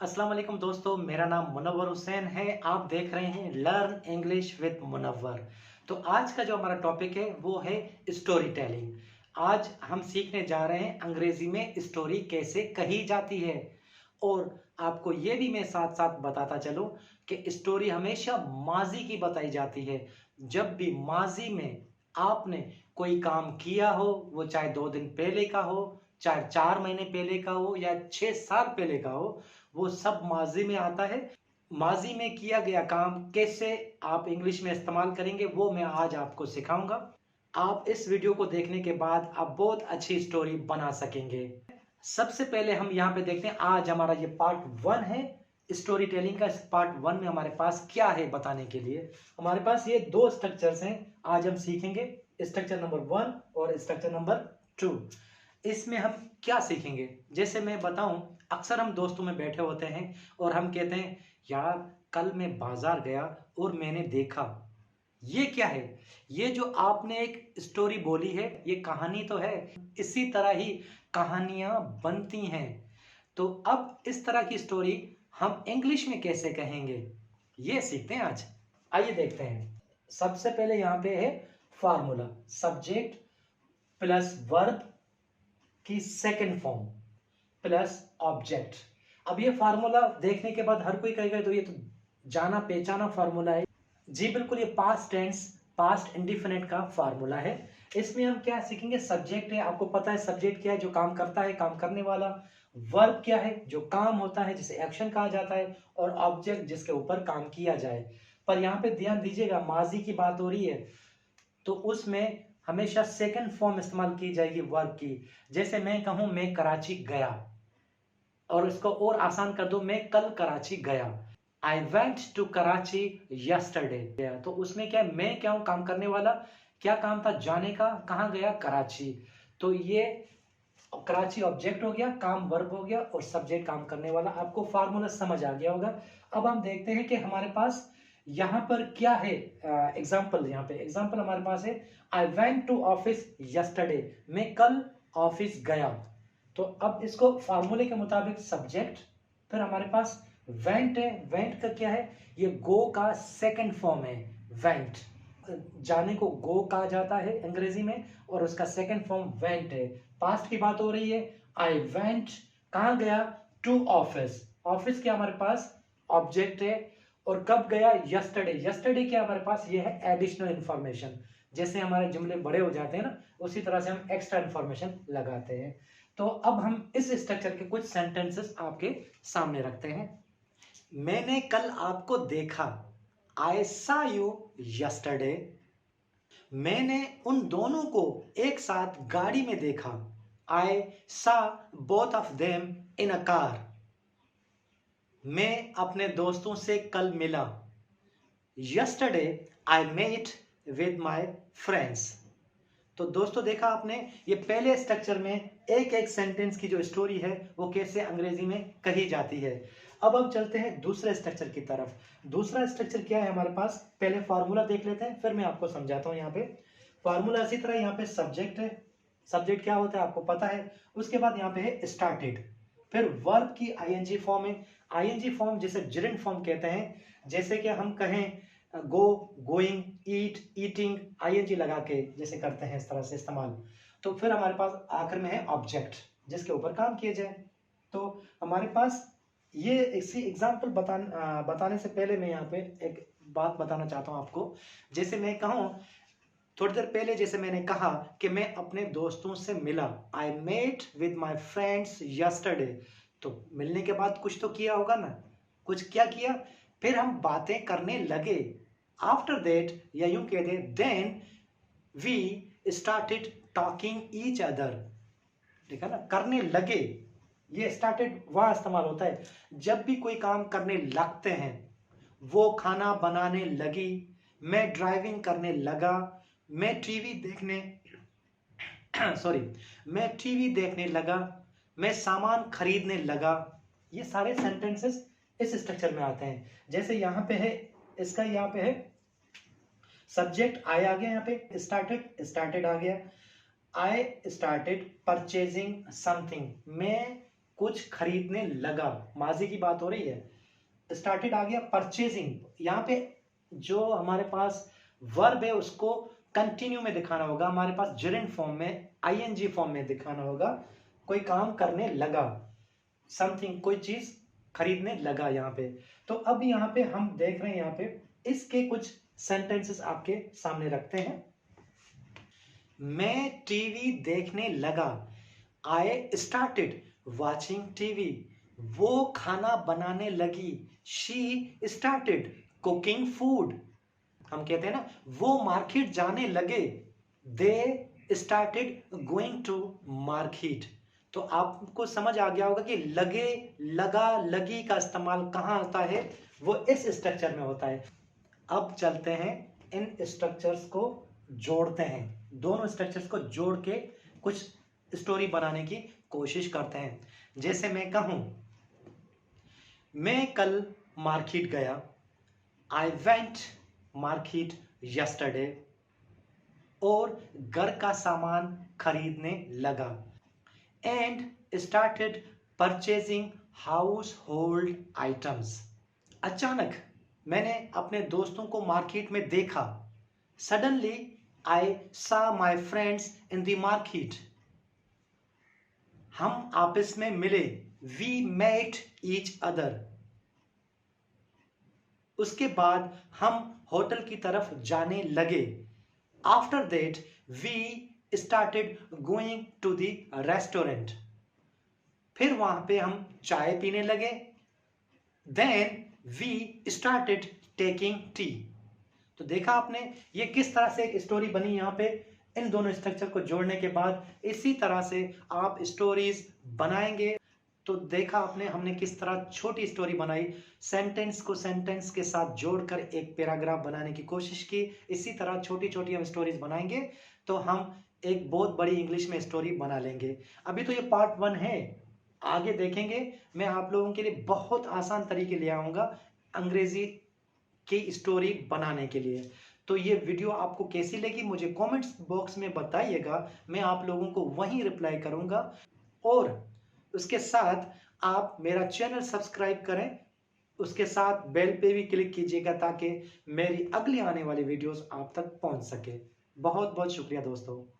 अस्सलाम वालेकुम दोस्तों, मेरा नाम मुनव्वर हुसैन है। आप देख रहे हैं लर्न इंग्लिश विद मुनव्वर। तो आज का जो हमारा टॉपिक है वो है स्टोरी टेलिंग। आज हम सीखने जा रहे हैं अंग्रेजी में स्टोरी कैसे कही जाती है। और आपको ये भी मैं साथ साथ बताता चलूं कि स्टोरी हमेशा माजी की बताई जाती है। जब भी माजी में आपने कोई काम किया हो, वो चाहे 2 दिन पहले का हो, चाहे 4 महीने पहले का हो या 6 साल पहले का हो, वो सब माजी में आता है। माजी में किया गया काम कैसे आप इंग्लिश में इस्तेमाल करेंगे वो मैं आज आपको सिखाऊंगा। आप इस वीडियो को देखने के बाद आप बहुत अच्छी स्टोरी बना सकेंगे। सबसे पहले हम यहाँ पे देखते हैं, आज हमारा ये पार्ट 1 है स्टोरी टेलिंग का। इस पार्ट 1 में हमारे पास क्या है बताने के लिए। हमारे पास ये 2 स्ट्रक्चर्स हैं, आज हम सीखेंगे स्ट्रक्चर नंबर 1 और स्ट्रक्चर नंबर 2। इसमें हम क्या सीखेंगे, जैसे मैं बताऊं, अक्सर हम दोस्तों में बैठे होते हैं और हम कहते हैं यार कल मैं बाजार गया और मैंने देखा। ये क्या है? ये जो आपने एक स्टोरी बोली है ये कहानी तो है। इसी तरह ही कहानियां बनती हैं। तो अब इस तरह की स्टोरी हम इंग्लिश में कैसे कहेंगे ये सीखते हैं आज। आइए देखते हैं। सबसे पहले यहाँ पे है फार्मूला, सब्जेक्ट प्लस वर्ब की सेकंड फॉर्म प्लस ऑब्जेक्ट। अब ये फार्मूला देखने के बाद हर कोई कहेगा तो ये तो जाना पहचाना फार्मूला है। जी बिल्कुल, ये पास्ट टेंस पास्ट इंडिफिनिट का फार्मूला है। इसमें हम क्या सीखेंगे? सब्जेक्ट है, आपको पता है सब्जेक्ट क्या है, जो काम करता है, काम करने वाला। वर्ब क्या है? जो काम होता है, जिसे एक्शन कहा जाता है। और ऑब्जेक्ट जिसके ऊपर काम किया जाए। पर यहाँ पे ध्यान दीजिएगा, माजी की बात हो रही है तो उसमें हमेशा सेकंड फॉर्म इस्तेमाल की जाएगी वर्ब की। जैसे मैं कहूं मैं कराची गया, और इसको और आसान कर दो, मैं कल कराची गया। I went to Karachi yesterday. तो उसमें क्या है, मैं क्या हूं? काम करने वाला। क्या काम था? जाने का। कहाँ गया? कराची। तो ये कराची ऑब्जेक्ट हो गया, काम वर्ब हो गया, और सब्जेक्ट काम करने वाला। आपको फार्मूला समझ आ गया होगा। अब हम देखते हैं कि हमारे पास यहाँ पर क्या है। एग्जाम्पल, यहाँ पे एग्जाम्पल हमारे पास है, I went to office yesterday. मैं कल ऑफिस गया। तो अब इसको फार्मूले के मुताबिक सब्जेक्ट, फिर हमारे पास वेंट है। वेंट का क्या है? ये गो का सेकंड फॉर्म है। वेंट, जाने को गो कहा जाता है अंग्रेजी में, और उसका सेकंड फॉर्म वेंट है। पास्ट की बात हो रही है। आई वेंट, कहाँ गया? To office. ऑफिस क्या हमारे पास ऑब्जेक्ट है। और कब गया? यस्टरडे। यस्टरडे क्या हमारे पास? ये है एडिशनल इंफॉर्मेशन। जैसे हमारे जुमले बड़े हो जाते हैं ना, उसी तरह से हम एक्स्ट्रा इंफॉर्मेशन लगाते हैं। तो अब हम इस स्ट्रक्चर के कुछ सेंटेंसेस आपके सामने रखते हैं। मैंने कल आपको देखा, आई सा यू यस्टरडे। मैंने उन दोनों को एक साथ गाड़ी में देखा, I saw both of them in a car. मैं अपने दोस्तों से कल मिला, yesterday I met with my friends. तो दोस्तों देखा आपने, ये पहले स्ट्रक्चर में एक एक सेंटेंस की जो स्टोरी है वो कैसे अंग्रेजी में कही जाती है। अब हम चलते हैं दूसरे स्ट्रक्चर की तरफ। दूसरा स्ट्रक्चर क्या है हमारे पास? पहले फार्मूला देख लेते हैं, फिर मैं आपको समझाता हूं। यहाँ पे फार्मूला इसी तरह, यहाँ पे सब्जेक्ट है। सब्जेक्ट क्या होता है आपको पता है। उसके बाद यहाँ पे है स्टार्टेड, फिर वर्ब की आईएनजी फॉर्म है। आईएनजी फॉर्म जिसे जिरेंट फॉर्म कहते हैं। जैसे कि हम कहें गो, गोइंग, ईट, ईटिंग, आईएनजी लगा के जैसे करते हैं, इस तरह से इस्तेमाल। तो फिर हमारे पास आखिर में है ऑब्जेक्ट जिसके ऊपर काम किए जाए। तो हमारे पास ये इसी एग्जाम्पल बताने से पहले मैं यहाँ पे एक बात बताना चाहता हूँ आपको। जैसे मैं कहूँ थोड़ी देर पहले, जैसे मैंने कहा कि मैं अपने दोस्तों से मिला, I met with my friends yesterday. तो मिलने के बाद कुछ तो किया होगा ना, कुछ क्या किया? फिर हम बातें करने लगे। आफ्टर दैट, या यूं कह दे then we started talking each other. ठीक है ना, करने लगे। ये स्टार्टेड वहां इस्तेमाल होता है जब भी कोई काम करने लगते हैं। वो खाना बनाने लगी, मैं ड्राइविंग करने लगा, मैं टीवी देखने सॉरी मैं टीवी देखने लगा, मैं सामान खरीदने लगा। ये सारे सेंटेंसेस इस स्ट्रक्चर में आते हैं। जैसे यहाँ पे है, इसका यहाँ पे है सब्जेक्ट आई आ गया, यहाँ पे स्टार्टेड, स्टार्टेड आ गया। I started purchasing something. मैं कुछ खरीदने लगा, माजी की बात हो रही है। स्टार्टेड आ गया परचेजिंग, यहाँ पे जो हमारे पास वर्ब है उसको कंटिन्यू में दिखाना होगा, हमारे पास जेरेंड फॉर्म में, आईएनजी फॉर्म में दिखाना होगा। कोई काम करने लगा, समथिंग, कोई चीज खरीदने लगा यहाँ पे। तो अब यहाँ पे हम देख रहे हैं, यहाँ पे इसके कुछ सेंटेंसेस आपके सामने रखते हैं। मैं टीवी देखने लगा, आई स्टार्टेड वॉचिंग टीवी। वो खाना बनाने लगी, शी स्टार्टेड कुकिंग फूड। हम कहते हैं ना, वो मार्केट जाने लगे, they started going to market. तो आपको समझ आ गया होगा कि लगे, लगा, लगी का इस्तेमाल कहाँ होता है, वो इस स्ट्रक्चर में होता है। अब चलते हैं, इन स्ट्रक्चर्स को जोड़ते हैं, दोनों स्ट्रक्चर्स को जोड़ के कुछ स्टोरी बनाने की कोशिश करते हैं। जैसे मैं कहूं, मैं कल मार्केट गया, आई वेंट मार्केट यस्टरडे, और घर का सामान खरीदने लगा, and started purchasing house hold items. अचानक मैंने अपने दोस्तों को मार्केट में देखा, सडनली आई सा my friends in the market. हम आपस में मिले, वी मेट ईच अदर। उसके बाद हम होटल की तरफ जाने लगे, after that we started going to the restaurant. फिर वहां पे हम चाय पीने लगे, then we started taking tea. तो देखा आपने ये किस तरह से एक स्टोरी बनी यहाँ पे, इन दोनों स्ट्रक्चर को जोड़ने के बाद। इसी तरह से आप स्टोरीज बनाएंगे। तो देखा आपने, हमने किस तरह छोटी स्टोरी बनाई, सेंटेंस को सेंटेंस के साथ जोड़कर एक पैराग्राफ बनाने की कोशिश की। इसी तरह छोटी छोटी हम स्टोरीज बनाएंगे तो हम एक बहुत बड़ी इंग्लिश में स्टोरी बना लेंगे। अभी तो ये पार्ट 1 है, आगे देखेंगे। मैं आप लोगों के लिए बहुत आसान तरीके ले आऊंगा अंग्रेजी की स्टोरी बनाने के लिए। तो ये वीडियो आपको कैसी लगी मुझे कमेंट्स बॉक्स में बताइएगा, मैं आप लोगों को वहीं रिप्लाई करूंगा। और उसके साथ आप मेरा चैनल सब्सक्राइब करें, उसके साथ बेल पे भी क्लिक कीजिएगा ताकि मेरी अगली आने वाली वीडियोस आप तक पहुंच सके। बहुत बहुत शुक्रिया दोस्तों।